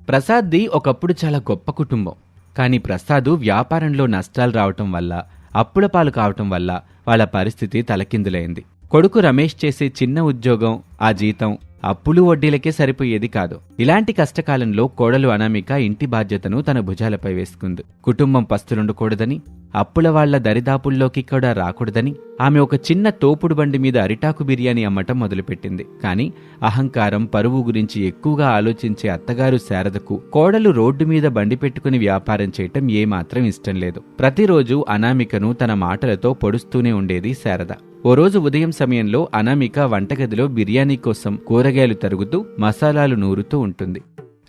ప్రసాద్ది ఒకప్పుడు చాలా గొప్ప కుటుంబం. కానీ ప్రసాదు వ్యాపారంలో నష్టాలు రావటం వల్ల, అప్పుల పాలు కావటం వల్ల వాళ్ళ పరిస్థితి తలకిందులైంది. కొడుకు రమేష్ చేసే చిన్న ఉద్యోగం, ఆ జీతం అప్పులు వడ్డీలకే సరిపోయేది కాదు. ఇలాంటి కష్టకాలంలో కోడలు అనామిక ఇంటి బాధ్యతను తన భుజాలపై వేసుకుంది. కుటుంబం పస్తులుండకూడదని, అప్పుల వాళ్ల దరిదాపుల్లోకి కూడా రాకూడదని ఆమె ఒక చిన్న తోపుడు బండి మీద అరిటాకు బిర్యానీ అమ్మటం మొదలుపెట్టింది. కానీ అహంకారం, పరువు గురించి ఎక్కువగా ఆలోచించే అత్తగారు శారదకు కోడలు రోడ్డు మీద బండి పెట్టుకుని వ్యాపారం చేయటం ఏమాత్రం ఇష్టం లేదు. ప్రతిరోజు అనామికను తన మాటలతో పొడుస్తూనే ఉండేది శారద. ఓ రోజు ఉదయం సమయంలో అనామిక వంటగదిలో బిర్యానీ కోసం కూరగాయలు తరుగుతూ, మసాలాలు నూరుతూ ఉంటుంది.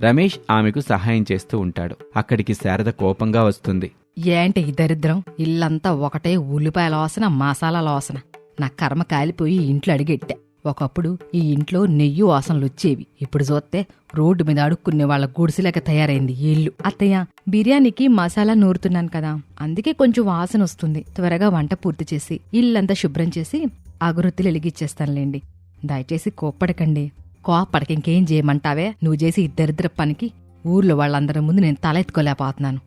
రమేష్ ఆమెకు సహాయం చేస్తూ ఉంటాడు. అక్కడికి శారద కోపంగా వస్తుంది. ఏంటి ఈ దరిద్రం? ఇల్లంతా ఒకటే ఉల్లిపాయల వాసన, మసాలాల వాసన. నా కర్మ కాలిపోయి ఇంట్లో అడిగెట్టా. ఒకప్పుడు ఈ ఇంట్లో నెయ్యి వాసనలొచ్చేవి. ఇప్పుడు చూస్తే రోడ్డు మీద అడుక్కునే వాళ్ళ గుడిసెలక తయారైంది ఈ ఇల్లు. అత్తయ్య, బిర్యానీకి మసాలా నూరుతున్నాను కదా, అందుకే కొంచెం వాసన వస్తుంది. త్వరగా వంట పూర్తి చేసి ఇల్లంతా శుభ్రం చేసి అగరొత్తులు వెలిగిచ్చేస్తానులేండి. దయచేసి కోప్పడకండి. కోప్పడక ఇంకేం చేయమంటావే? నువ్వు చేసి ఈ దరిద్ర పనికి ఊర్లో వాళ్ళందరి ముందు నేను తల ఎత్తుకోలేకపోతున్నాను.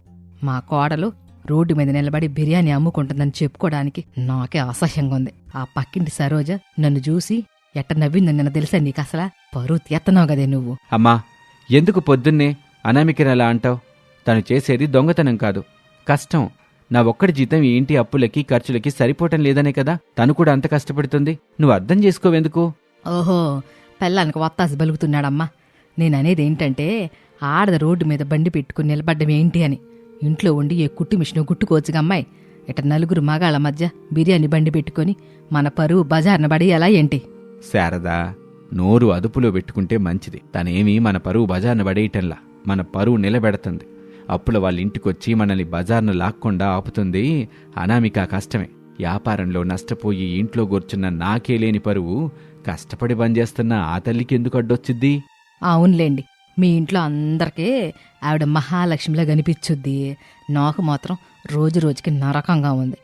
మా కోడలు రోడ్డు మీద నిలబడి బిర్యానీ అమ్ముకుంటుందని చెప్పుకోవడానికి నాకే అసహ్యంగా ఉంది. ఆ పక్కింటి సరోజ నన్ను చూసి ఎట్ట నవ్విందని నిన్న తెలుసా నీకు? అసలా పరువు తీస్తున్నావు కదే నువ్వు. అమ్మా, ఎందుకు పొద్దున్నే అనామికని అలా అంటావు? తను చేసేది దొంగతనం కాదు, కష్టం. నా ఒక్కడి జీతం ఈ ఇంటి అప్పులకి ఖర్చులకి సరిపోవటం లేదనే కదా తను కూడా అంత కష్టపడుతుంది. నువ్వు అర్థం చేసుకోవెందుకు? ఓహో, పెళ్ళానికి వత్తాసి బలుగుతున్నాడమ్మా. నేననేది ఏంటంటే, ఆడద రోడ్డు మీద బండి పెట్టుకుని నిలబడ్డం ఏంటి అని. ఇంట్లో ఉండి ఏ కుట్టు మిషన్ కుట్టుకోవచ్చుగా అమ్మాయి. ఇట నలుగురు మగాళ్ళ మధ్య బిర్యానీ బండి పెట్టుకుని మన పరువు బజార్న పడి ఎలా ఏంటి? శారదా, నోరు అదుపులో పెట్టుకుంటే మంచిది. తనేమీ మన పరువు బజార్ను పడేయటంలా మన పరువు నిలబెడుతుంది. అప్పుల వాళ్ళ ఇంటికొచ్చి మనల్ని బజార్ను లాక్కుండా ఆపుతుంది అనామిక. కష్టమే. వ్యాపారంలో నష్టపోయి ఇంట్లో కూర్చున్న నాకే లేని పరువు కష్టపడి పనిచేస్తున్న ఆ తల్లికి ఎందుకు అడ్డొచ్చిద్ది? అవునులేండి, మీ ఇంట్లో అందరికీ ఆవిడ మహాలక్ష్మిలా కనిపించుద్ది. నాకు మాత్రం రోజు రోజుకి నరకంగా ఉంది.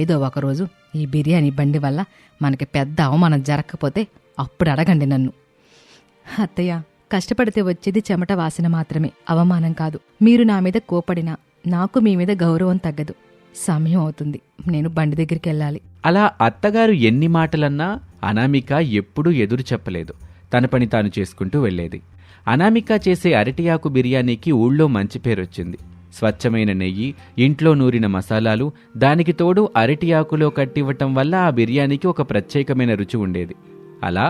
ఏదో ఒకరోజు ఈ బిర్యానీ బండి వల్ల మనకి పెద్ద అవమానం జరగకపోతే అప్పుడు అడగండి నన్ను. అత్తయ్య, కష్టపడితే వచ్చేది చెమట వాసన మాత్రమే, అవమానం కాదు. మీరు నా మీద కోపడినా నాకు మీ మీద గౌరవం తగ్గదు. సమయం అవుతుంది, నేను బండి దగ్గరికి వెళ్ళాలి. అలా అత్తగారు ఎన్ని మాటలన్నా అనామిక ఎప్పుడూ ఎదురు చెప్పలేదు. తన పని తాను చేసుకుంటూ వెళ్లేది. అనామిక చేసే అరటియాకు బిర్యానీకి ఊళ్ళో మంచి పేరొచ్చింది. స్వచ్ఛమైన నెయ్యి, ఇంట్లో నూరిన మసాలాలు, దానికి తోడు అరటియాకులో కట్టివ్వటం వల్ల ఆ బిర్యానీకి ఒక ప్రత్యేకమైన రుచి ఉండేది. అలా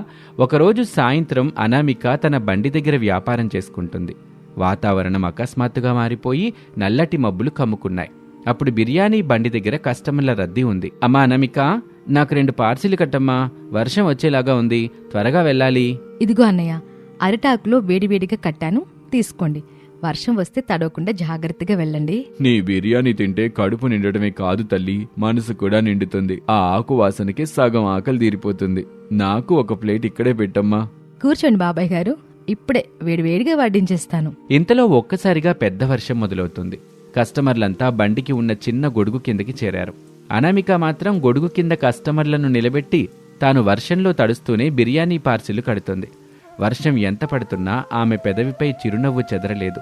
ఒకరోజు సాయంత్రం అనామిక తన బండి దగ్గర వ్యాపారం చేసుకుంటుంది. వాతావరణం అకస్మాత్తుగా మారిపోయి నల్లటి మబ్బులు కమ్ముకున్నాయి. అప్పుడు బిర్యానీ బండి దగ్గర కస్టమర్ల రద్దీ ఉంది. అమ్మా అనామిక, నాకు 2 పార్సిల్ కట్టమ్మా, వర్షం వచ్చేలాగా ఉంది, త్వరగా వెళ్ళాలి. ఇదిగో అన్నయ్య, అరిటాకులో వేడివేడిగా కట్టాను, తీసుకోండి. వర్షం వస్తే తడవకుండా జాగ్రత్తగా వెళ్ళండి. నీ బిర్యానీ తింటే కడుపు నిండటమే కాదు తల్లి, మనసు కూడా నిండుతుంది. ఆ ఆకు వాసనకి సగం ఆకలి తీరిపోతుంది. నాకు ఒక ప్లేట్ ఇక్కడే పెట్టమ్మా. కూర్చోండి బాబాయ్ గారు, ఇప్పుడే వేడివేడిగా వడ్డించేస్తాను. ఇంతలో ఒక్కసారిగా పెద్ద వర్షం మొదలవుతుంది. కస్టమర్లంతా బండికి ఉన్న చిన్న గొడుగు కిందకి చేరారు. అనామిక మాత్రం గొడుగు కింద కస్టమర్లను నిలబెట్టి తాను వర్షంలో తడుస్తూనే బిర్యానీ పార్సిల్ కడుతుంది. వర్షం ఎంత పడుతున్నా ఆమె పెదవిపై చిరునవ్వు చెదరలేదు.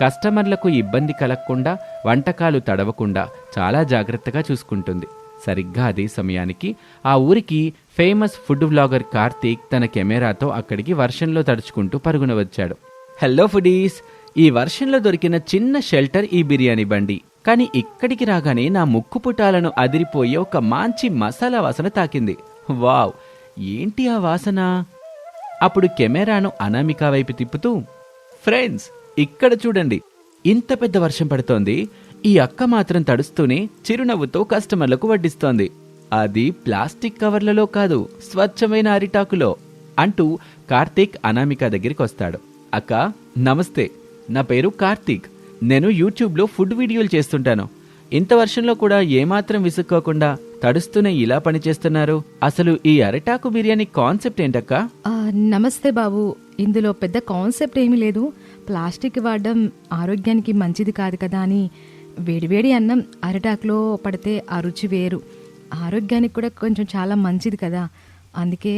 కస్టమర్లకు ఇబ్బంది కలగకుండా, వంటకాలు తడవకుండా చాలా జాగ్రత్తగా చూసుకుంటుంది. సరిగ్గా అదే సమయానికి ఆ ఊరికి ఫేమస్ ఫుడ్ వ్లాగర్ కార్తీక్ తన కెమెరాతో అక్కడికి వర్షంలో తడుచుకుంటూ పరుగున వచ్చాడు. హలో ఫుడీస్, ఈ వర్షంలో దొరికిన చిన్న షెల్టర్ ఈ బిర్యానీ బండి. కానీ ఇక్కడికి రాగానే నా ముక్కు పుటాలను అదిరిపోయే ఒక మంచి మసాలా వాసన తాకింది. వావ్, ఏంటి ఆ వాసన? అప్పుడు కెమెరాను అనామిక వైపు తిప్పుతూ, ఫ్రెండ్స్ ఇక్కడ చూడండి, ఇంత పెద్ద వర్షం పడుతోంది, ఈ అక్క మాత్రం తడుస్తూనే చిరునవ్వుతో కస్టమర్లకు వడ్డిస్తోంది. అది ప్లాస్టిక్ కవర్లలో కాదు, స్వచ్ఛమైన అరిటాకులో అంటూ కార్తీక్ అనామిక దగ్గరికి వస్తాడు. అక్క నమస్తే, నా పేరు కార్తీక్. నేను యూట్యూబ్లో ఫుడ్ వీడియోలు చేస్తుంటాను. ఇంత వర్షంలో కూడా ఏమాత్రం విసుక్కోకుండా తడుస్తూనే ఇలా పనిచేస్తున్నారు. అసలు ఈ అరిటాకు బిర్యానీ కాన్సెప్ట్ ఏంటక్కా? నమస్తే బాబు, ఇందులో పెద్ద కాన్సెప్ట్ ఏమీ లేదు. ప్లాస్టిక్ వాడడం ఆరోగ్యానికి మంచిది కాదు కదా అని వేడివేడి అన్నం అరిటాకులో పడితే ఆ రుచి వేరు. ఆరోగ్యానికి కూడా కొంచెం చాలా మంచిది కదా, అందుకే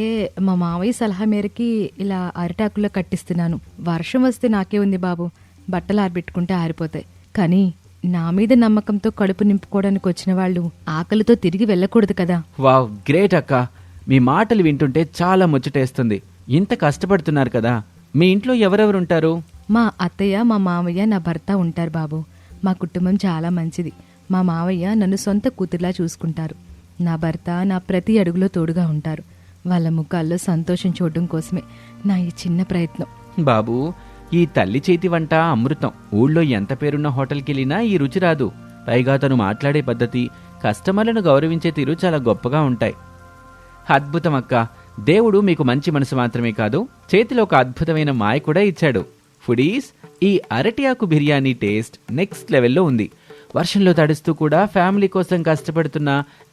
మా మావయ్య సలహా మేరకి ఇలా అరిటాకుల్లో కట్టిస్తున్నాను. వర్షం వస్తే నాకే ఉంది బాబు, బట్టలు ఆరబెట్టుకుంటే ఆరిపోతాయి. కానీ నా మీద నమ్మకంతో కడుపు నింపుకోవడానికి వచ్చిన వాళ్ళు ఆకలితో తిరిగి వెళ్ళకూడదు కదా. వావ్, గ్రేట్ అక్క. మీ మాటలు వింటుంటే చాలా ముచ్చటేస్తుంది. ఇంత కష్టపడుతున్నారు కదా. మీ ఇంట్లో ఎవరెవరుంటారు? మా అత్తయ్య, మా మావయ్య, నా భర్త ఉంటారు బాబు. మా కుటుంబం చాలా మంచిది. మా మావయ్య నన్ను సొంత కూతురులా చూసుకుంటారు. నా భర్త నా ప్రతి అడుగులో తోడుగా ఉంటారు. వాళ్ళ ముఖాల్లో సంతోషం చూడడం కోసమే నా ఈ చిన్న ప్రయత్నం. బాబు, ఈ తల్లి చేతి వంట అమృతం. ఊళ్ళో ఎంత పేరున్న హోటల్కి వెళ్ళినా ఈ రుచి రాదు. పైగా తను మాట్లాడే పద్ధతి, కస్టమర్లను గౌరవించే తీరు చాలా గొప్పగా ఉంటాయి. అద్భుతం అక్క. దేవుడు మీకు మంచి మనసు మాత్రమే కాదు, చేతిలో ఒక అద్భుతమైన మాయ కూడా ఇచ్చాడు. ఫుడీస్, ఈ అరటి ఆకు బిర్యానీ టేస్ట్ నెక్స్ట్ లెవెల్లో ఉంది. వర్షంలో తడుస్తూ కూడా ఫ్యామిలీ కోసం కష్టపడుతున్న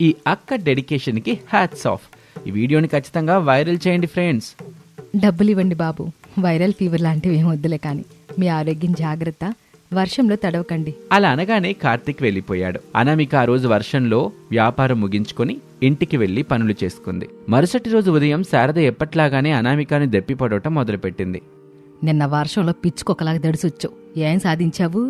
ఈ అక్క డెడికేషన్కి హ్యాట్స్ ఆఫ్. ఈ వీడియోని ఖచ్చితంగా వైరల్ చేయండి ఫ్రెండ్స్. డబ్బులు ఇవ్వండి బాబు. వైరల్ ఫీవర్ లాంటివి ఏం వద్దులే, కానీ మీ ఆరోగ్యం జాగ్రత్త. వర్షంలో తడవకండి. అలా అనగానే కార్తీక్ వెళ్ళిపోయాడు. అనామిక ఆ రోజు వర్షంలో వ్యాపారం ముగించుకొని ఇంటికి వెళ్లి పనులు చేసుకుంది. మరుసటి రోజు ఉదయం శారద ఎప్పట్లాగానే అనామికని దెప్పిపడవటం మొదలుపెట్టింది. నిన్న వర్షంలో పిచ్చుకొకలాగా దడిసొచ్చావు. ఏం సాధించావు?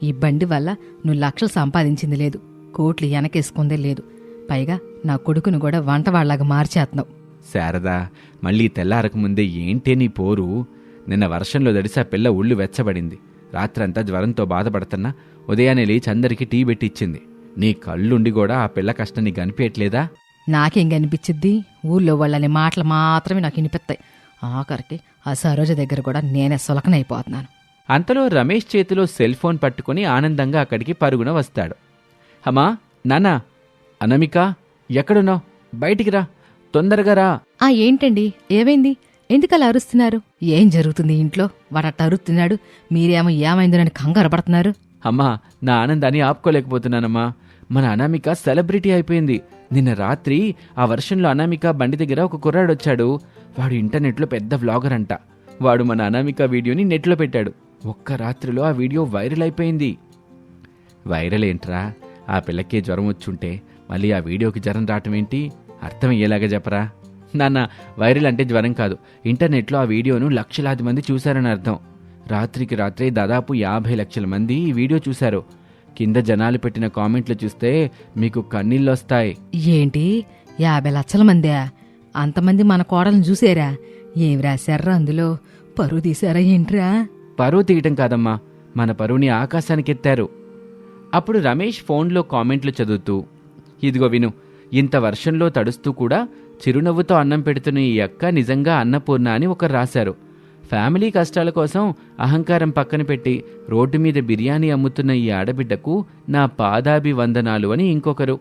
ఈ బండి వల్ల నువ్వు లక్షలు సంపాదించింది లేదు, కోట్లు వెనకేసుకుందే లేదు. పైగా నా కొడుకును కూడా వంటవాళ్లాగా మార్చేస్తున్నావు. శారదా, మళ్ళీ తెల్లారక ముందే ఏంటే నీ పోరు? నిన్న వర్షంలో దడిసా పిల్ల ఒళ్ళు వెచ్చబడింది. రాత్రంతా జ్వరంతో బాధపడుతున్నా ఉదయాన్నే లేచి అందరికీ టీ పెట్టి ఇచ్చింది. నీ కళ్ళుండి కూడా ఆ పిల్ల కష్టం నీకు అనిపించట్లేదా? నాకేం కనిపించిద్ది? ఊళ్ళో వాళ్ళని మాటలు మాత్రమే నాకు వినిపిస్తాయి. ఆఖరికి ఆ సరోజ దగ్గర కూడా నేనే సులకనైపోతున్నాను. అంతలో రమేష్ చేతిలో సెల్ ఫోన్ పట్టుకుని ఆనందంగా అక్కడికి పరుగున వస్తాడు. అమ్మా, నాన్నా, అనామిక ఎక్కడున్నావు? బయటికి రా, తొందరగా రా. ఏంటండి, ఏమైంది? ఎందుకలా అరుస్తున్నారు? ఏం జరుగుతుంది ఇంట్లో? వాడట్ట అరుస్తున్నాడు, మీరేమో ఏమైందోనని కంగారు పడుతున్నారు. అమ్మా, నా ఆనందాన్ని ఆపుకోలేకపోతున్నానమ్మా. మన అనామిక సెలబ్రిటీ అయిపోయింది. నిన్న రాత్రి ఆ వర్షంలో అనామిక బండి దగ్గర ఒక కుర్రాడొచ్చాడు. వాడు ఇంటర్నెట్లో పెద్ద వ్లాగర్ అంట. వాడు మన అనామిక వీడియోని నెట్లో పెట్టాడు. ఒక్క రాత్రిలో ఆ వీడియో వైరల్ అయిపోయింది. వైరల్ ఏంట్రా? ఆ పిల్లకే జ్వరం వచ్చుంటే మళ్ళీ ఆ వీడియోకి జ్వరం రావటం ఏంటి? అర్థమయ్యేలాగా చెప్పరా. నాన్న, వైరల్ అంటే జ్వరం కాదు. ఇంటర్నెట్లో ఆ వీడియోను లక్షలాది మంది చూశారని అర్థం. రాత్రికి రాత్రే దాదాపు 50 లక్షల మంది ఈ వీడియో చూశారు. కింద జనాలు పెట్టిన కామెంట్లు చూస్తే మీకు కన్నీళ్ళొస్తాయి. ఏంటి, 50 లక్షల మందా? అంతమంది మన కోడలను చూసేరా? ఏం రాశారా అందులో? పరువు తీశారా ఏంట్రా? పరువు తీయటం కాదమ్మా, మన పరువుని ఆకాశానికి ఎత్తారు. అప్పుడు రమేష్ ఫోన్లో కామెంట్లు చదువుతూ, ఇదిగో విను, ఇంత వర్షంలో తడుస్తూ కూడా చిరునవ్వుతో అన్నం పెడుతున్న ఈ అక్క నిజంగా అన్నపూర్ణ అని ఒకరు రాశారు. ఫ్యామిలీ కష్టాల కోసం అహంకారం పక్కన పెట్టి రోడ్డు మీద బిర్యానీ అమ్ముతున్న ఈ ఆడబిడ్డకు నా పాదాభివందనాలు అని ఇంకొకరు.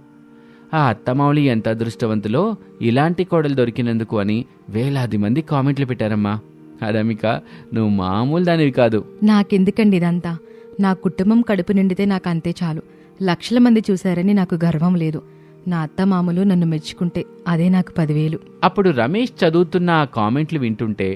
ఆ అత్తమావులి ఎంత అదృష్టవంతులో ఇలాంటి కోడలు దొరికినందుకు అని వేలాది మంది కామెంట్లు పెట్టారమ్మా. అనామిక, నువ్వు మామూలు దానివి కాదు. నాకెందుకండి ఇదంతా? నా కుటుంబం కడుపు నిండితే నాకు అంతే చాలు. లక్షల మంది చూశారని నాకు గర్వం లేదు. నా అత్తమామలు నన్ను మెచ్చుకుంటే అదే నాకు 10,000. అప్పుడు రమేష్ చదువుతున్న ఆ కామెంట్లు వింటుంటే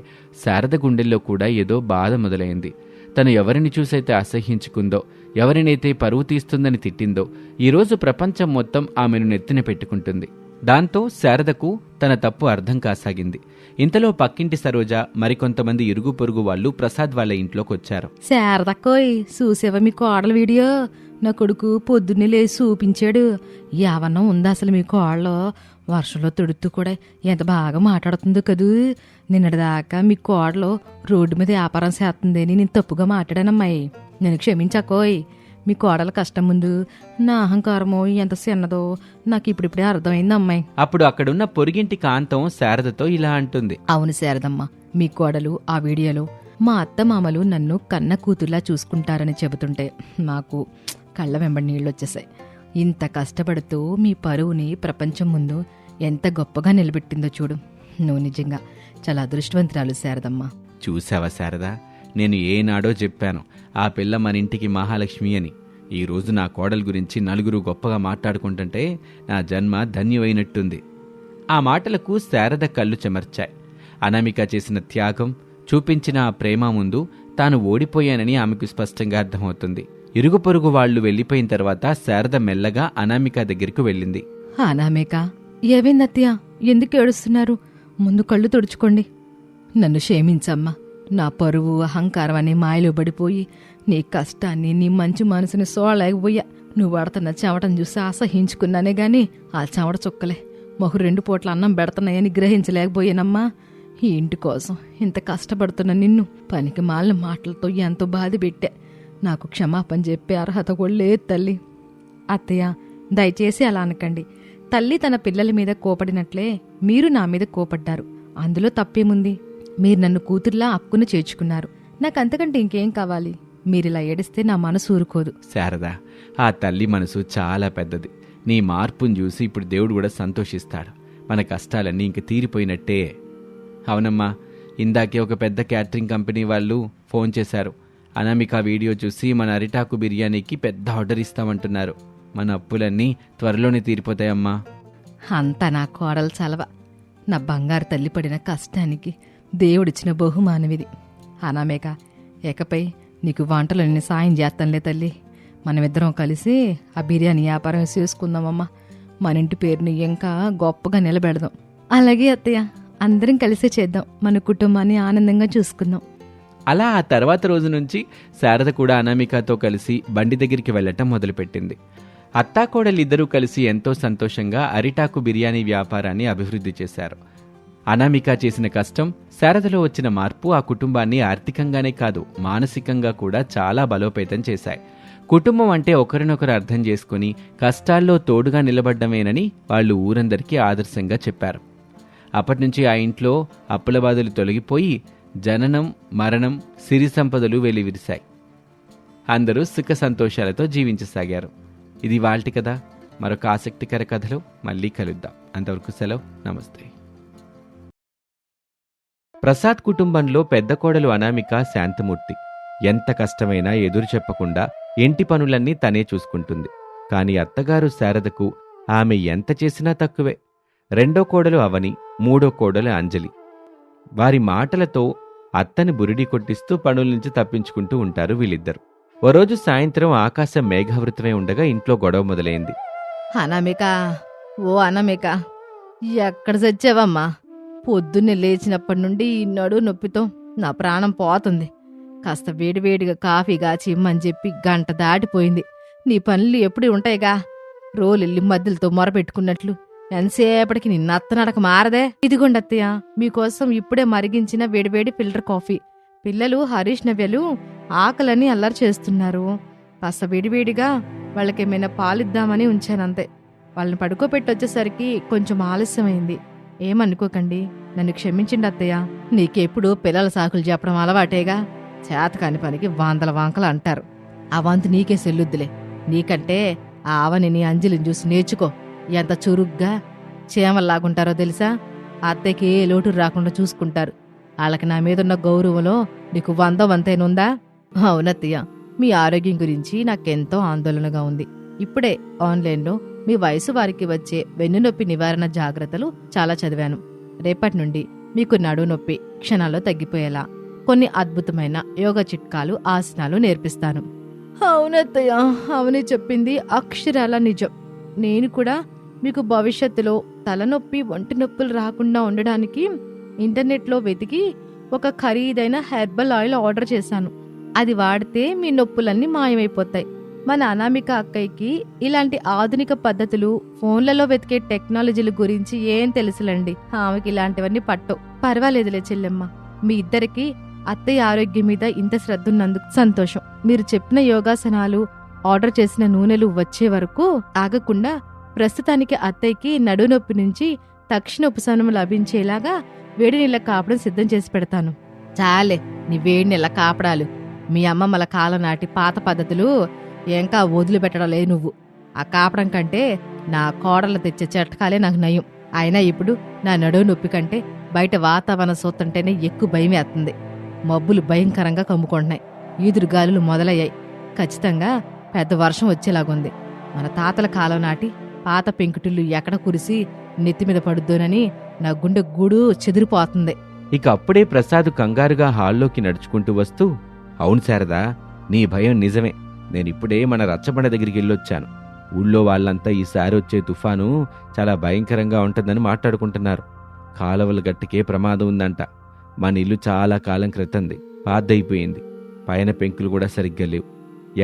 శారద గుండెల్లో కూడా ఏదో బాధ మొదలైంది. తను ఎవరిని చూసైతే అసహ్యించుకుందో, ఎవరినైతే పరువు తీస్తుందని తిట్టిందో, ఈరోజు ప్రపంచం మొత్తం ఆమెను నెత్తిన పెట్టుకుంటుంది. దాంతో శారదకు తన తప్పు అర్థం కాసాగింది. ఇంతలో పక్కింటి సరోజ, మరికొంతమంది ఇరుగు పొరుగు వాళ్ళు ప్రసాద్ వాళ్ళ ఇంట్లోకొచ్చారు. శారదక్కోయ్, చూసేవా మీ కోడల వీడియో? నా కొడుకు పొద్దున్నే లేచి చూపించాడు. యావన్నం ఉందా అసలు మీ కోడలో? వర్షంలో తొడుతూ కూడా ఎంత బాగా మాట్లాడుతుందో కదూ. నిన్నటిదాకా మీ కోడలో రోడ్డు మీద వ్యాపారం చేస్తుందని నేను తప్పుగా మాట్లాడానమ్మాయి. నేను క్షమించకోయ్. మీ కోడల కష్టం ముందు నా అహంకారమో ఎంత చిన్నదో నాకు ఇప్పుడిప్పుడే అర్థమైంది అమ్మాయి. అప్పుడు అక్కడున్న పొరుగింటి కాంతం శారదతో ఇలా అంటుంది. అవును శారదమ్మ, మీ కోడలు ఆ వీడియోలో మా అత్తమామలు నన్ను కన్న కూతుర్లా చూసుకుంటారని చెబుతుంటే నాకు కళ్ళ వెంబడి నీళ్ళొచ్చేసాయి. ఇంత కష్టపడుతూ మీ పరువుని ప్రపంచం ముందు ఎంత గొప్పగా నిలబెట్టిందో చూడు. నువ్వు నిజంగా చాలా అదృష్టవంతురాలు శారదమ్మ. చూసావా శారదా, నేను ఏనాడో చెప్పాను ఆ పిల్ల మన ఇంటికి మహాలక్ష్మి అని. ఈరోజు నా కోడల గురించి నలుగురు గొప్పగా మాట్లాడుకుంటుంటే నా జన్మ ధన్యమైనట్టుంది. ఆ మాటలకు శారద కళ్ళు చెమర్చాయి. అనామిక చేసిన త్యాగం, చూపించిన ఆ ప్రేమ ముందు తాను ఓడిపోయానని ఆమెకు స్పష్టంగా అర్థమవుతుంది. ఇరుగు పొరుగు వాళ్లు వెళ్లిపోయిన తర్వాత శారద మెల్లగా అనామిక దగ్గరకు వెళ్ళింది. అనామిక, ఏమైందత్తయ్య? ఎందుకు ఏడుస్తున్నారు? ముందు కళ్ళు తుడుచుకోండి. నన్ను క్షమించమ్మా. నా పరువు అహంకారం అనే మాయలో పడిపోయి నీ కష్టాన్ని నీ మంచి మనసుని సోడలేకపోయా. నువ్వు పడుతున్న చెమటను చూసి అసహించుకున్నానే గాని ఆ చెమట చుక్కలే మొహు 2 పూట్ల అన్నం పెడుతున్నాయని గ్రహించలేకపోయానమ్మా. ఈ ఇంటి కోసం ఇంత కష్టపడుతున్న నిన్ను పనికి మాలిన మాటలతో ఎంతో బాధ పెట్టా. నాకు క్షమాపణ చెప్పే అర్హత కూడా లేదు తల్లి. అత్తయ్య, దయచేసి అలా అనకండి. తల్లి తన పిల్లల మీద కోపడినట్లే మీరు నా మీద కోపడ్డారు. అందులో తప్పేముంది? మీరు నన్ను కూతుర్లా అక్కును చేర్చుకున్నారు. నాకంతకంటే ఇంకేం కావాలి? మీరిలా ఏడిస్తే నా మనసు ఊరుకోదు. శారదా, ఆ తల్లి మనసు చాలా పెద్దది. నీ మార్పును చూసి ఇప్పుడు దేవుడు కూడా సంతోషిస్తాడు. మన కష్టాలన్నీ ఇంక తీరిపోయినట్టే. అవునమ్మా, ఇందాకే ఒక పెద్ద క్యాటరింగ్ కంపెనీ వాళ్ళు ఫోన్ చేశారు. అనామిక వీడియో చూసి మన అరిటాకు బిర్యానీకి పెద్ద ఆర్డర్ ఇస్తామంటున్నారు. మన అప్పులన్నీ త్వరలోనే తీరిపోతాయమ్మా. అంతా నా కోడలు చలవ. నా బంగారు తల్లి పడిన కష్టానికి దేవుడిచ్చిన బహుమానమిది. అనామేక, ఇకపై నీకు వంటలు నేను సాయం చేస్తానులే తల్లి. మనమిద్దరం కలిసి ఆ బిర్యానీ వ్యాపారం చేసుకుందామమ్మా. మన ఇంటి పేరుని ఇంకా గొప్పగా నిలబెడదాం. అలాగే అత్తయ్య, అందరం కలిసే చేద్దాం. మన కుటుంబాన్ని ఆనందంగా చూసుకుందాం. అలా ఆ తర్వాత రోజు నుంచి శారద కూడా అనామికతో కలిసి బండి దగ్గరికి వెళ్ళటం మొదలుపెట్టింది. అత్తాకోడలిద్దరూ కలిసి ఎంతో సంతోషంగా అరిటాకు బిర్యానీ వ్యాపారాన్ని అభివృద్ధి చేశారు. అనామిక చేసిన కష్టం, శారదలో వచ్చిన మార్పు ఆ కుటుంబాన్ని ఆర్థికంగానే కాదు మానసికంగా కూడా చాలా బలోపేతం చేశాయి. కుటుంబం అంటే ఒకరినొకరు అర్థం చేసుకుని కష్టాల్లో తోడుగా నిలబడ్డమేనని వాళ్ళు ఊరందరికీ ఆదర్శంగా చెప్పారు. అప్పటినుంచి ఆ ఇంట్లో అప్పుల బాధలు తొలగిపోయి జననం, మరణం, సిరి సంపదలు వెలివిరిశాయి. అందరూ సుఖ సంతోషాలతో జీవించసాగారు. ఇది వాల్టి కథ. మరొక ఆసక్తికర కథలో మళ్ళీ కలుద్దాం. అంతవరకు సెలవు. నమస్తే. ప్రసాద్ కుటుంబంలో పెద్ద కోడలు అనామిక శాంతమూర్తి. ఎంత కష్టమైనా ఎదురు చెప్పకుండా ఇంటి పనులన్నీ తనే చూసుకుంటుంది. కాని అత్తగారు శారదకు ఆమె ఎంత చేసినా తక్కువే. రెండో కోడలు అవని, మూడో కోడలు అంజలి. వారి మాటలతో అత్తని బురిడి కొట్టిస్తూ పనుల నుంచి తప్పించుకుంటూ ఉంటారు వీళ్ళిద్దరు. ఓ రోజు సాయంత్రం ఆకాశం మేఘావృతమై ఉండగా ఇంట్లో గొడవ మొదలైంది. అనామిక, ఓ అనామిక, ఎక్కడ చచ్చావమ్మా? పొద్దున్నే లేచినప్పటి నుండి ఈ నడుము నొప్పితో నా ప్రాణం పోతుంది. కాస్త వేడివేడిగా కాఫీ గాచి ఇమ్మని చెప్పి గంట దాటిపోయింది. నీ పనులు ఎప్పుడు ఉంటాయిగా, రోలెల్లి మధ్యలతో మొరపెట్టుకున్నట్లు. ఎంతసేపటికి నీ నత్తనడక మారదే. ఇదిగోండి అత్తయ్య, మీకోసం ఇప్పుడే మరిగించిన వేడివేడి ఫిల్టర్ కాఫీ. పిల్లలు హరీష్ నవ్యలు ఆకలని అల్లరి చేస్తున్నారు. కాస్త వేడివేడిగా వాళ్ళకేమైనా పాలిద్దామని ఉంచానంతే. వాళ్ళని పడుకోబెట్టొచ్చేసరికి కొంచెం ఆలస్యమైంది. ఏమనుకోకండి, నన్ను క్షమించండి అత్తయ్య. నీకెప్పుడు పిల్లల సాకులు చెప్పడం అలవాటేగా. చేతకాని పనికి వాందల వాంకలు అంటారు. ఆ వంతు నీకే సెల్లుద్దులే. నీకంటే ఆ అవని అంజలిని చూసి నేర్చుకో. ఎంత చురుగ్గా చేమల్లాగుంటారో తెలుసా? అత్తయ్యకి ఏ లోటు రాకుండా చూసుకుంటారు. వాళ్ళకి నా మీదున్న గౌరవంలో నీకు 100 వంతైనుందా? అవునత్తయ్య, మీ ఆరోగ్యం గురించి నాకెంతో ఆందోళనగా ఉంది. ఇప్పుడే ఆన్లైన్లో మీ వయసు వారికి వచ్చే వెన్నునొప్పి నివారణ జాగ్రత్తలు చాలా చదివాను. రేపటి నుండి మీకు నడునొప్పి క్షణాల్లో తగ్గిపోయేలా కొన్ని అద్భుతమైన యోగా చిట్కాలు, ఆసనాలు నేర్పిస్తాను. అవునత్తయ్య, అవని చెప్పింది అక్షరాల నిజం. నేను కూడా మీకు భవిష్యత్తులో తలనొప్పి, ఒంటి నొప్పులు రాకుండా ఉండడానికి ఇంటర్నెట్లో వెతికి ఒక ఖరీదైన హెర్బల్ ఆయిల్ ఆర్డర్ చేశాను. అది వాడితే మీ నొప్పులన్నీ మాయమైపోతాయి. మన అనామిక అక్కయ్యకి ఇలాంటి ఆధునిక పద్ధతులు, ఫోన్లలో వెతికే టెక్నాలజీల గురించి ఏం తెలుసులండి. ఆమెకి ఇలాంటివన్నీ పట్టవు. పర్వాలేదులే చెల్లెమ్మ, మీ ఇద్దరికి అత్తయ్య ఆరోగ్యం మీద ఇంత శ్రద్ధ ఉన్నందుకు సంతోషం. మీరు చెప్పిన యోగాసనాలు, ఆర్డర్ చేసిన నూనెలు వచ్చే వరకు ఆగకుండా ప్రస్తుతానికి అత్తయ్యకి నడునొప్పి నుంచి తక్షణ ఉపశమనం లభించేలాగా వేడి నీళ్ళ కాపడం సిద్ధం చేసి పెడతాను. చాలే నీ వేడి నీళ్ళ కాపడాలు. మీ అమ్మమ్మల కాలం నాటి పాత పద్ధతులు ఇంకా వదిలిపెట్టడం లేదు నువ్వు. ఆ కాపడం కంటే నా కోడలు తెచ్చే చట్టకాలే నాకు నయం. అయినా ఇప్పుడు నా నడువు నొప్పి కంటే బయట వాతావరణం చూస్తుంటేనే ఎక్కువ భయమేస్తుంది. మబ్బులు భయంకరంగా కమ్ముకుంటున్నాయి. ఈదురు గాలులు మొదలయ్యాయి. ఖచ్చితంగా పెద్ద వర్షం వచ్చేలాగుంది. మన తాతల కాలం నాటి పాత పెంకుటిల్లు ఎక్కడ కురిసి నెత్తిమీద పడుద్దోనని నా గుండె గూడు చెదిరిపోతుంది. ఇక అప్పుడే ప్రసాద్ కంగారుగా హాల్లోకి నడుచుకుంటూ వస్తూ, అవును శారదా, నీ భయం నిజమే. నేనిప్పుడే మన రచ్చబండ దగ్గరికి వెళ్ళొచ్చాను. ఊళ్ళో వాళ్ళంతా ఈసారి వచ్చే తుఫాను చాలా భయంకరంగా ఉంటుందని మాట్లాడుకుంటున్నారు. కాలువల గట్టుకే ప్రమాదం ఉందంట. మన ఇల్లు చాలా కాలం క్రితంది, పాతదైపోయింది. పైన పెంకులు కూడా సరిగ్గా లేవు.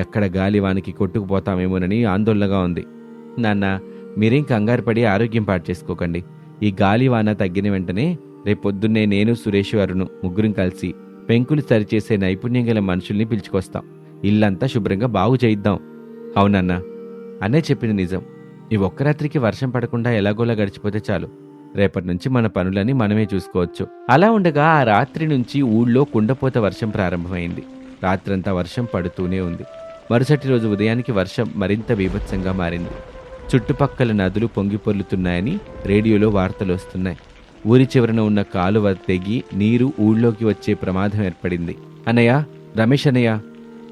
ఎక్కడ గాలి వానికి కొట్టుకుపోతామేమోనని ఆందోళనగా ఉంది. నాన్న, మీరేం కంగారు పడి ఆరోగ్యం పాటు చేసుకోకండి. ఈ గాలి వాన తగ్గిన వెంటనే రేపొద్దున్నే నేను, సురేష్, అరుణ్ ముగ్గురం కలిసి పెంకులు సరిచేసే నైపుణ్యం గల మనుషుల్ని పిలుచుకొస్తాం. ఇల్లంతా శుభ్రంగా బాగు చేయిద్దాం. అవునన్నా, అన్నయ్య చెప్పింది నిజం. ఈ ఒక్క రాత్రికి వర్షం పడకుండా ఎలాగోలా గడిచిపోతే చాలు. రేపటి నుంచి మన పనులని మనమే చూసుకోవచ్చు. అలా ఉండగా ఆ రాత్రి నుంచి ఊళ్ళో కుండపోత వర్షం ప్రారంభమైంది. రాత్రంతా వర్షం పడుతూనే ఉంది. మరుసటి రోజు ఉదయానికి వర్షం మరింత బీభత్సంగా మారింది. చుట్టుపక్కల నదులు పొంగిపొర్లుతున్నాయని రేడియోలో వార్తలు వస్తున్నాయి. ఊరి చివరన ఉన్న కాలువ తెగి నీరు ఊళ్ళోకి వచ్చే ప్రమాదం ఏర్పడింది. అన్నయ్య, రమేష్ అన్నయ్య,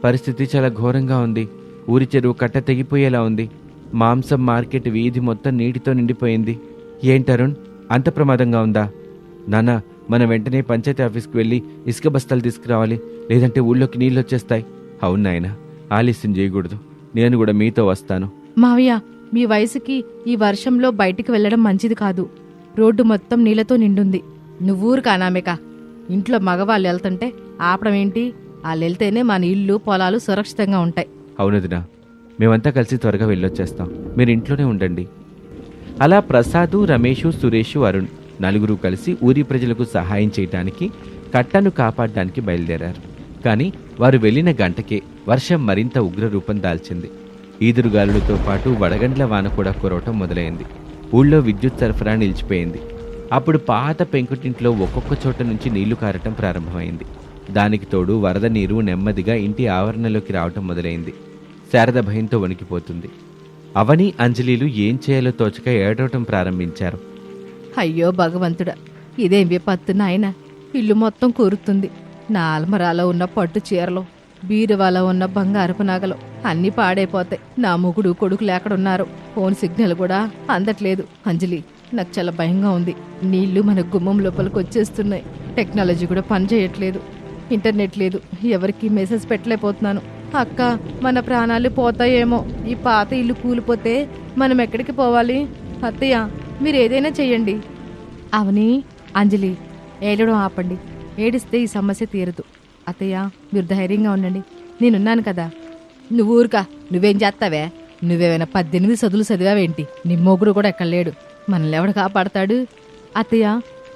పరిస్థితి చాలా ఘోరంగా ఉంది. ఊరి చెరువు కట్ట తెగిపోయేలా ఉంది. మాంసం మార్కెట్ వీధి మొత్తం నీటితో నిండిపోయింది. ఏంటరుణ్, అంత ప్రమాదంగా ఉందా? నాన్న, మనం వెంటనే పంచాయతీ ఆఫీస్కి వెళ్ళి ఇసుక బస్తాలు తీసుకురావాలి, లేదంటే ఊళ్ళోకి నీళ్ళు వచ్చేస్తాయి. అవును నాయనా, ఆలస్యం చేయకూడదు. నేను కూడా మీతో వస్తాను. మావయ్య, మీ వయసుకి ఈ వర్షంలో బయటికి వెళ్లడం మంచిది కాదు. రోడ్డు మొత్తం నీళ్లతో నిండుంది. నువ్వూరు కానామిక, ఇంట్లో మగవాళ్ళు వెళ్తుంటే ఆపడం ఏంటి? వాళ్ళు వెళ్తేనే మన ఇల్లు పొలాలు సురక్షితంగా ఉంటాయి. అవునదినా, మేమంతా కలిసి త్వరగా వెళ్ళొచ్చేస్తాం. మీరు ఇంట్లోనే ఉండండి. అలా ప్రసాదు, రమేషు, సురేషు, అరుణ్ నలుగురు కలిసి ఊరి ప్రజలకు సహాయం చేయటానికి, కట్టను కాపాడడానికి బయలుదేరారు. కానీ వారు వెళ్లిన గంటకే వర్షం మరింత ఉగ్రరూపం దాల్చింది. ఈదురుగాలులతో పాటు వడగండ్ల వాన కూడా కురవటం మొదలైంది. ఊళ్ళో విద్యుత్ సరఫరా నిలిచిపోయింది. అప్పుడు పాత పెంకుటింట్లో ఒక్కొక్క చోట నుంచి నీళ్లు కారటం ప్రారంభమైంది. దానికి తోడు వరద నీరు నెమ్మదిగా ఇంటి ఆవరణలోకి రావటం మొదలైంది. శారద భయంతో వణికిపోతుంది. అవని, అంజలిలు ఏం చేయాలో తోచక ఏడవటం ప్రారంభించారు. అయ్యో భగవంతుడా, ఇదేం విపత్తు నాయన! ఇల్లు మొత్తం కూరుతుంది. నా అల్మరాలో ఉన్న పట్టు చీరలు, బీరువాలో ఉన్న బంగారపు నగలు అన్నీ పాడైపోతాయి. నా మొగుడు, కొడుకులు ఎక్కడున్నారు? ఫోన్ సిగ్నల్ కూడా అందట్లేదు. అంజలి, నాకు చాలా భయంగా ఉంది. నీళ్లు మన గుమ్మం లోపలికి వచ్చేస్తున్నాయి. టెక్నాలజీ కూడా పనిచేయట్లేదు. ఇంటర్నెట్ లేదు. ఎవరికి మెసేజ్ పెట్టలేకపోతున్నాను. అక్క, మన ప్రాణాలు పోతాయేమో. ఈ పాత ఇల్లు కూలిపోతే మనం ఎక్కడికి పోవాలి? అత్తయ్య, మీరు ఏదైనా చెయ్యండి. అవని, అంజలి, ఏడవడం ఆపండి. ఏడిస్తే ఈ సమస్య తీరదు. అత్తయ్య, మీరు ధైర్యంగా ఉండండి. నేనున్నాను కదా. నువ్వు ఊరుకా, నువ్వేం చేస్తావే? నువ్వేమైనా 18 చదువులు చదివావేంటి? నీ మొగుడు కూడా ఎక్కడ లేడు. మనల్ని ఎవడు కాపాడతాడు? అత్తయ్య,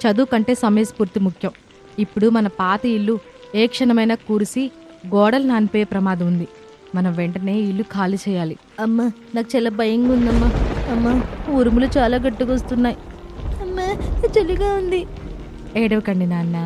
చదువు కంటే సమయస్ఫూర్తి ముఖ్యం. ఇప్పుడు మన పాత ఇల్లు ఏ క్షణమైనా కూరిసి గోడలు నానిపోయే ప్రమాదం ఉంది. మనం వెంటనే ఇల్లు ఖాళీ చేయాలి. అమ్మా, నాకు చాలా భయంగా ఉందమ్మా. అమ్మా, ఉరుములు చాలా గట్టుకొస్తున్నాయి. అమ్మా, చలిగా ఉంది. ఏడవకండి నాన్న,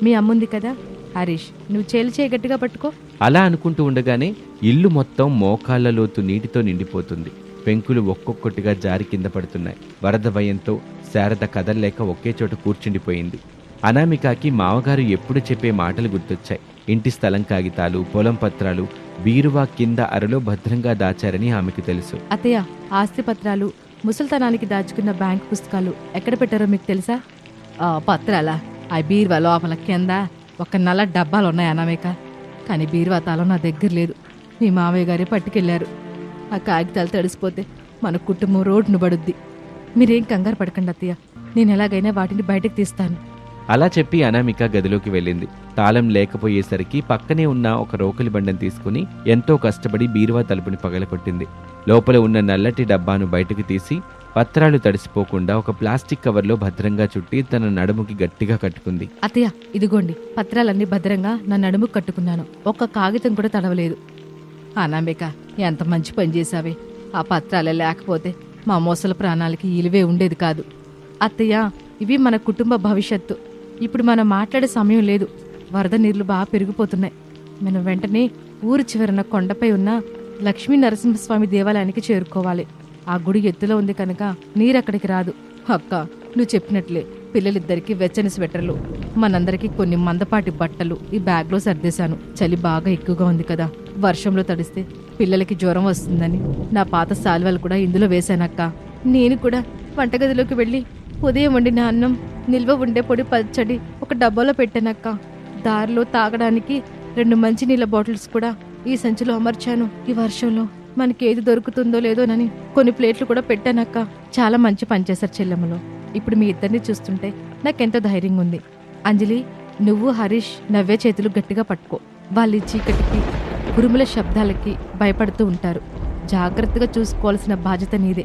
మీ అమ్ముంది కదా. హరీష్, నువ్వు చేయి గట్టిగా పట్టుకో. అలా అనుకుంటూ ఉండగానే ఇల్లు మొత్తం మోకాళ్ల లోతు నీటితో నిండిపోతుంది. పెంకులు ఒక్కొక్కటిగా జారి కింద పడుతున్నాయి. వరద భయంతో శారద కదల్లేక ఒకే చోట కూర్చుండిపోయింది. అనామికకి మామగారు ఎప్పుడు చెప్పే మాటలు గుర్తొచ్చాయి. ఇంటి స్థలం కాగితాలు, పొలం పత్రాలు బీరువా కింద అరలో భద్రంగా దాచారని ఆమెకు తెలుసు. అత్తయ్య, ఆస్తి పత్రాలు, ముసల్తనానికి దాచుకున్న బ్యాంక్ పుస్తకాలు ఎక్కడ పెట్టారో మీకు తెలుసా? పత్రాలా? ఆ బీరువా లోపల కింద ఒక నల్ల డబ్బాలు ఉన్నాయి అనామిక. కానీ బీరువా తాళం నా దగ్గర లేదు. మీ మామయ్య గారే పట్టుకెళ్లారు. ఆ కాగితాలు తడిసిపోతే మన కుటుంబం రోడ్డును పడుద్ది. మీరేం కంగారు పడకండి అత్తయ్య, నేను ఎలాగైనా వాటిని బయటకు తీస్తాను. అలా చెప్పి అనామిక గదిలోకి వెళ్ళింది. తాళం లేకపోయేసరికి పక్కనే ఉన్న ఒక రోకలి బండను తీసుకుని ఎంతో కష్టపడి బీరువా తలుపుని పగలకొట్టింది. లోపల ఉన్న నల్లటి డబ్బాను బయటకు తీసి పత్రాలు తడిసిపోకుండా ఒక ప్లాస్టిక్ కవర్లో భద్రంగా చుట్టి తన నడుముకి గట్టిగా కట్టుకుంది. అత్తయ్య, ఇదిగోండి, పత్రాలన్నీ భద్రంగా నా నడుముకు కట్టుకున్నాను. ఒక్క కాగితం కూడా తడవలేదు. అనామిక, ఎంత మంచి పని చేశావే. ఆ పత్రాలే లేకపోతే మా మోసల ప్రాణాలకి ఇలువే ఉండేది కాదు. అత్తయ్య, ఇవి మన కుటుంబ భవిష్యత్తు. ఇప్పుడు మనం మాట్లాడే సమయం లేదు. వరద నీళ్లు బాగా పెరిగిపోతున్నాయి. మనం వెంటనే ఊరి చివరన కొండపై ఉన్న లక్ష్మీ నరసింహస్వామి దేవాలయానికి చేరుకోవాలి. ఆ గుడి ఎత్తులో ఉంది కనుక నీరక్కడికి రాదు. అక్క, నువ్వు చెప్పినట్లే పిల్లలిద్దరికీ వెచ్చని స్వెటర్లు, మనందరికీ కొన్ని మందపాటి బట్టలు ఈ బ్యాగ్లో సర్దేశాను. చలి బాగా ఎక్కువగా ఉంది కదా. వర్షంలో తడిస్తే పిల్లలకి జ్వరం వస్తుందని నా పాత సాల్వాలు కూడా ఇందులో వేశానక్క. నేను కూడా వంటగదిలోకి వెళ్ళి ఉదయం వండిన అన్నం, నిల్వ ఉండే పొడి పచ్చడి ఒక డబ్బాలో పెట్టానక్క. దారిలో తాగడానికి 2 మంచినీళ్ళ బాటిల్స్ కూడా ఈ సంచిలో అమర్చాను. ఈ వర్షంలో మనకి ఏది దొరుకుతుందో లేదోనని కొన్ని ప్లేట్లు కూడా పెట్టానక్క. చాలా మంచి పనిచేశారు చెల్లెమ్మలో. ఇప్పుడు మీ ఇద్దరిని చూస్తుంటే నాకెంతో ధైర్యంగా ఉంది. అంజలి, నువ్వు హరీష్ నవ్వే చేతులు గట్టిగా పట్టుకో. వాళ్ళు ఈ చీకటికి ఉరుముల శబ్దాలకి భయపడుతూ ఉంటారు. జాగ్రత్తగా చూసుకోవాల్సిన బాధ్యత నీదే.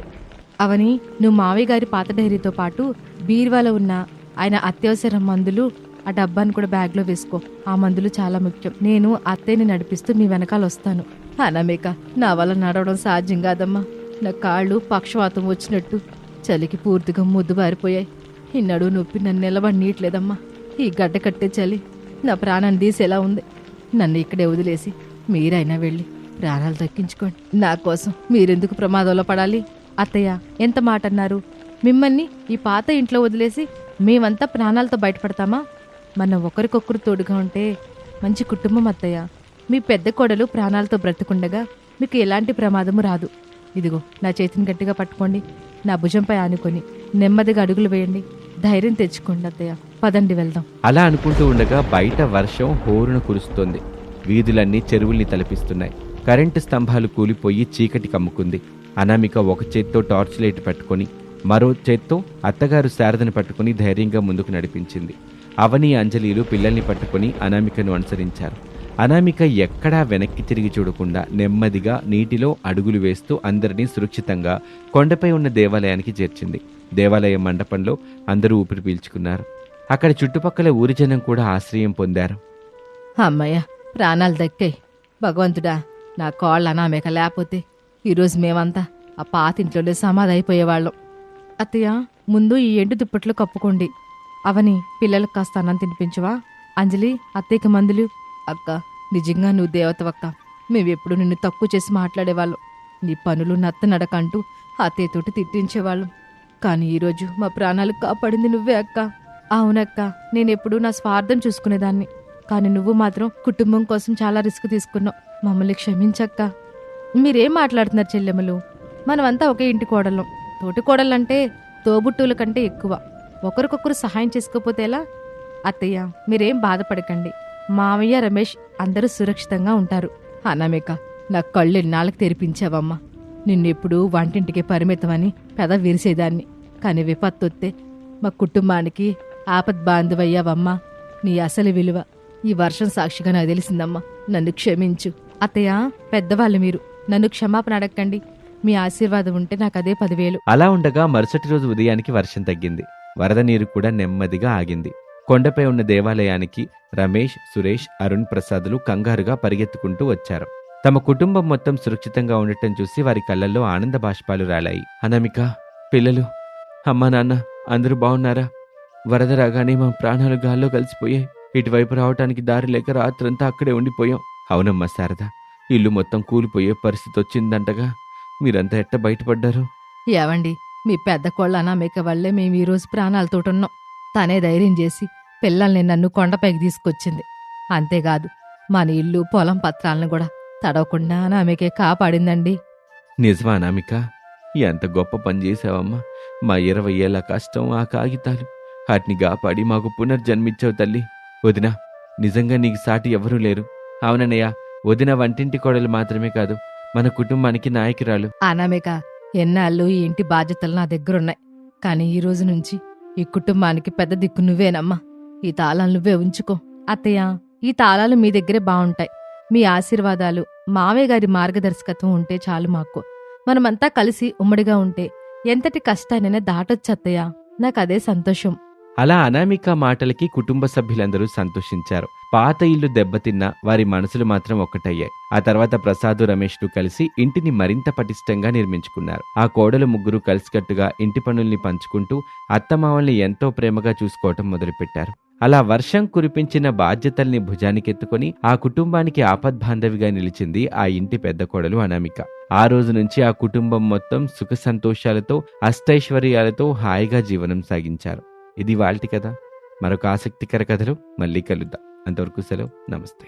అవని, నువ్వు మావయ్య గారి పాత డైరీతో పాటు బీరువాలో ఉన్న ఆయన అత్యవసర మందులు ఆ డబ్బాను కూడా బ్యాగ్లో వేసుకో. ఆ మందులు చాలా ముఖ్యం. నేను అత్తయ్యని నడిపిస్తూ మీ వెనకాల వస్తాను. అనామిక, నా వల్ల నడవడం సాధ్యం కాదమ్మా. నా కాళ్ళు పక్షవాతం వచ్చినట్టు చలికి పూర్తిగా ముద్దుబారిపోయాయి. ఈ నడువు నొప్పి నన్ను నిలబడినీయట్లేదమ్మా. ఈ గడ్డ కట్టే చలి నా ప్రాణాన్ని తీసేలా ఉంది. నన్ను ఇక్కడే వదిలేసి మీరైనా వెళ్ళి ప్రాణాలు దక్కించుకోండి. నా కోసం మీరెందుకు ప్రమాదంలో పడాలి? అత్తయ్య, ఎంత మాట అన్నారు? మిమ్మల్ని ఈ పాత ఇంట్లో వదిలేసి మేమంతా ప్రాణాలతో బయటపడతామా? మనం ఒకరికొకరు తోడుగా ఉంటే మంచి కుటుంబం అత్తయ్య. మీ పెద్ద కోడలు ప్రాణాలతో బ్రతుకుండగా మీకు ఎలాంటి ప్రమాదము రాదు. ఇదిగో నా చేతిని గట్టిగా పట్టుకోండి. నా భుజంపై ఆనుకొని నెమ్మదిగా అడుగులు వేయండి. ధైర్యం తెచ్చుకోండి అత్తయ్య. పదండి వెళ్దాం. అలా అనుకుంటూ ఉండగా బయట వర్షం హోరున కురుస్తోంది. వీధులన్నీ చెరువుల్ని తలపిస్తున్నాయి. కరెంటు స్తంభాలు కూలిపోయి చీకటి కమ్ముకుంది. అనామిక ఒక చేత్తో టార్చ్ లైట్ పట్టుకొని మరో చేత్తో అత్తగారు శారదను పట్టుకుని ధైర్యంగా ముందుకు నడిపించింది. అవని, అంజలిలు పిల్లల్ని పట్టుకుని అనామికను అనుసరించారు. అనామిక ఎక్కడా వెనక్కి తిరిగి చూడకుండా నెమ్మదిగా నీటిలో అడుగులు వేస్తూ అందరినీ సురక్షితంగా కొండపై ఉన్న దేవాలయానికి చేర్చింది. దేవాలయం మండపంలో అందరూ ఊపిరి పీల్చుకున్నారు. అక్కడ చుట్టుపక్కల ఊరి జనం కూడా ఆశ్రయం పొందారు. అమ్మయ్య, ప్రాణాలు దక్కాయి. భగవంతుడా, నా కోళ్ళ అనామిక లేకపోతే ఈరోజు మేమంతా ఆ పాతింట్లోనే సమాధి అయిపోయేవాళ్ళం. అత్తయ్య, ముందు ఈ ఎండు దుప్పట్లు కప్పుకోండి. అవని, పిల్లలకు కాస్త అన్నం తినిపించవా? అంజలి, అత్తయ్యకి మందులు. అక్క, నిజంగా నువ్వు దేవతవక్క. మేమెప్పుడు నిన్ను తక్కువ చేసి మాట్లాడేవాళ్ళం. నీ పనులు నత్తనడకంటూ అత్తయ్యతోటి తిట్టించేవాళ్ళం. కానీ ఈరోజు మా ప్రాణాలు కాపాడింది నువ్వే అక్క. అవునక్క, నేనెప్పుడు నా స్వార్థం చూసుకునేదాన్ని. కానీ నువ్వు మాత్రం కుటుంబం కోసం చాలా రిస్క్ తీసుకున్నావు. మమ్మల్ని క్షమించక్క. మీరేం మాట్లాడుతున్నారు చెల్లెమ్మలు? మనమంతా ఒకే ఇంటి కోడళ్ళం. తోటి కోడళ్ళంటే తోబుట్టువుల కంటే ఎక్కువ. ఒకరికొకరు సహాయం చేసుకోపోతే ఎలా? అత్తయ్య, మీరేం బాధపడకండి. మావయ్య, రమేష్ అందరూ సురక్షితంగా ఉంటారు. అనామిక, నా కళ్ళు ఎన్నాళ్ళకి తెరిపించావమ్మా. నిన్నెప్పుడు వంటింటికి పరిమితమని పెద విరిసేదాన్ని. కానీ విపత్తొత్తే మా కుటుంబానికి ఆపద్ బాంధవయ్యావమ్మా. నీ అసలు విలువ ఈ వర్షం సాక్షిగా నాకు తెలిసిందమ్మా. నన్ను క్షమించు. అత్తయ్య, పెద్దవాళ్ళు మీరు. నన్ను క్షమాపణ అడగండి. మీ ఆశీర్వాదం ఉంటే నాకు అదే 10,000. అలా ఉండగా మరుసటి రోజు ఉదయానికి వర్షం తగ్గింది. వరద నీరు కూడా నెమ్మదిగా ఆగింది. కొండపై ఉన్న దేవాలయానికి రమేష్, సురేష్, అరుణ్ ప్రసాదులు కంగారుగా పరిగెత్తుకుంటూ వచ్చారు. తమ కుటుంబం మొత్తం సురక్షితంగా ఉండటం చూసి వారి కళ్ళల్లో ఆనంద బాష్పాలు రాలాయి. అనామిక, పిల్లలు, అమ్మా, నాన్న అందరూ బాగున్నారా? వరద రాగానే మా ప్రాణాలు గాల్లో కలిసిపోయాయి. ఇటువైపు రావటానికి దారి లేక రాత్రంతా అక్కడే ఉండిపోయాం. అవునమ్మా శారద, ఇల్లు మొత్తం కూలిపోయే పరిస్థితి వచ్చిందంటగా. మీరంతా ఎట్ట బయటపడ్డారు? ఏవండి, మీ పెద్ద కోళ్ళ అనామిక వల్లే మేము ఈరోజు ప్రాణాలతోటున్నాం. తనే ధైర్యం చేసి పిల్లల్ని నన్ను కొండపైకి తీసుకొచ్చింది. అంతేకాదు, మన ఇల్లు, పొలం పత్రాలను కూడా తడవకుండా అనామికే కాపాడిందండి. నిజమా అనామిక? ఎంత గొప్ప పని చేశావమ్మా. మా 20 ఏళ్ల కష్టం, ఆ కాగితాలు, వాటిని కాపాడి మాకు పునర్జన్మించావు తల్లి. వదినా, నిజంగా నీకు సాటి ఎవరూ లేరు. అవునన్నయ్య, వదిన వంటింటి కోడలు మాత్రమే కాదు, మన కుటుంబానికి నాయకురాలు. అనామిక, ఎన్నాళ్ళు ఈ ఇంటి బాధ్యతలు నా దగ్గరున్నాయి. కానీ ఈ రోజు నుంచి ఈ కుటుంబానికి పెద్ద దిక్కు నువ్వేనమ్మా. ఈ తాళాలు నువ్వే ఉంచుకో. అత్తయ్య, ఈ తాళాలు మీ దగ్గరే బావుంటాయి. మీ ఆశీర్వాదాలు, మావయ్య గారి మార్గదర్శకత్వం ఉంటే చాలు మాకు. మనమంతా కలిసి ఉమ్మడిగా ఉంటే ఎంతటి కష్టానైనా దాటొచ్చు అత్తయ్య. నాకదే సంతోషం. అలా అనామిక మాటలకి కుటుంబ సభ్యులందరూ సంతోషించారు. పాత ఇల్లు దెబ్బతిన్నా వారి మనసులు మాత్రం ఒక్కటయ్యాయి. ఆ తర్వాత ప్రసాదు, రమేష్లు కలిసి ఇంటిని మరింత పటిష్టంగా నిర్మించుకున్నారు. ఆ కోడలు ముగ్గురు కలిసికట్టుగా ఇంటి పనుల్ని పంచుకుంటూ అత్తమామల్ని ఎంతో ప్రేమగా చూసుకోవటం మొదలుపెట్టారు. అలా వర్షం కురిపించిన బాధ్యతల్ని భుజానికెత్తుకొని ఆ కుటుంబానికి ఆపద్బాంధవిగా నిలిచింది ఆ ఇంటి పెద్ద కోడలు అనామిక. ఆ రోజు నుంచి ఆ కుటుంబం మొత్తం సుఖ సంతోషాలతో, అష్టైశ్వర్యాలతో హాయిగా జీవనం సాగించారు. ఇది వాల్టి కథ. మరొక ఆసక్తికర కథలో మళ్ళీ కలుద్దాం. అంతవరకు సెలవు. నమస్తే.